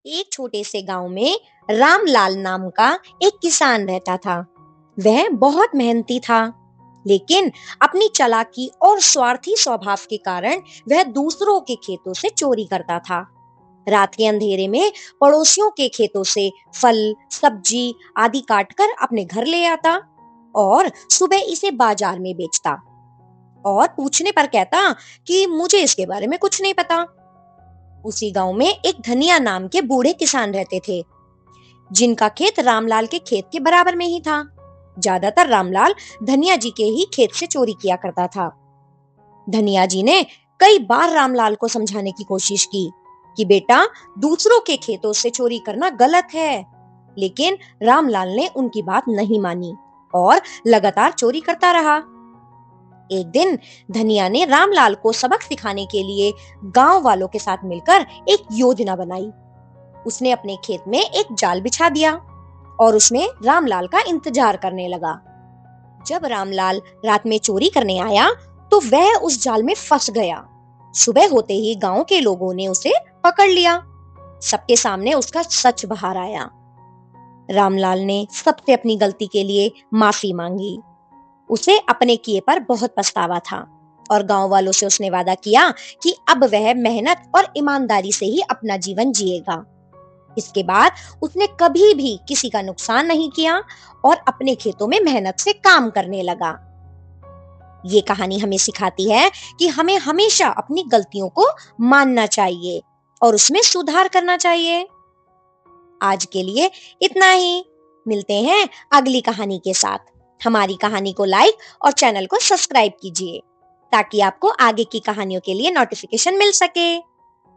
एक छोटे से गांव में रामलाल नाम का एक किसान रहता था। वह बहुत मेहनती था, लेकिन अपनी चालाकी और स्वार्थी स्वभाव के कारण वह दूसरों के खेतों से चोरी करता था। रात के अंधेरे में पड़ोसियों के खेतों से फल, सब्जी आदि काटकर अपने घर ले आता और सुबह इसे बाजार में बेचता। और पूछने पर कहता कि मुझे इसके बारे में कुछ नहीं पता। उसी गांव में एक धनिया नाम के बूढ़े किसान रहते थे, जिनका खेत रामलाल के खेत के बराबर में ही था। ज्यादातर रामलाल धनिया जी के ही खेत से चोरी किया करता था। धनिया जी ने कई बार रामलाल को समझाने की कोशिश की कि बेटा, दूसरों के खेतों से चोरी करना गलत है, लेकिन रामलाल ने उनकी बात नहीं मानी और लगातार चोरी करता रहा। एक दिन धनिया ने रामलाल को सबक सिखाने के लिए गांव वालों के साथ मिलकर एक योजना बनाई। उसने अपने खेत में एक जाल बिछा दिया और उसमें रामलाल का इंतजार करने लगा। जब रामलाल रात में चोरी करने आया तो वह उस जाल में फंस गया। सुबह होते ही गांव के लोगों ने उसे पकड़ लिया। सबके सामने उसका सच बाहर आया। रामलाल ने सबसे अपनी गलती के लिए माफी मांगी। उसे अपने किए पर बहुत पछतावा था और गांव वालों से उसने वादा किया कि अब वह मेहनत और ईमानदारी से ही अपना जीवन जिएगा। इसके बाद उसने कभी भी किसी का नुकसान नहीं किया और अपने खेतों में मेहनत से काम करने लगा। ये कहानी हमें सिखाती है कि हमें हमेशा अपनी गलतियों को मानना चाहिए और उसमें सुधार करना चाहिए। आज के लिए इतना ही। मिलते हैं अगली कहानी के साथ। हमारी कहानी को लाइक और चैनल को सब्सक्राइब कीजिए ताकि आपको आगे की कहानियों के लिए नोटिफिकेशन मिल सके।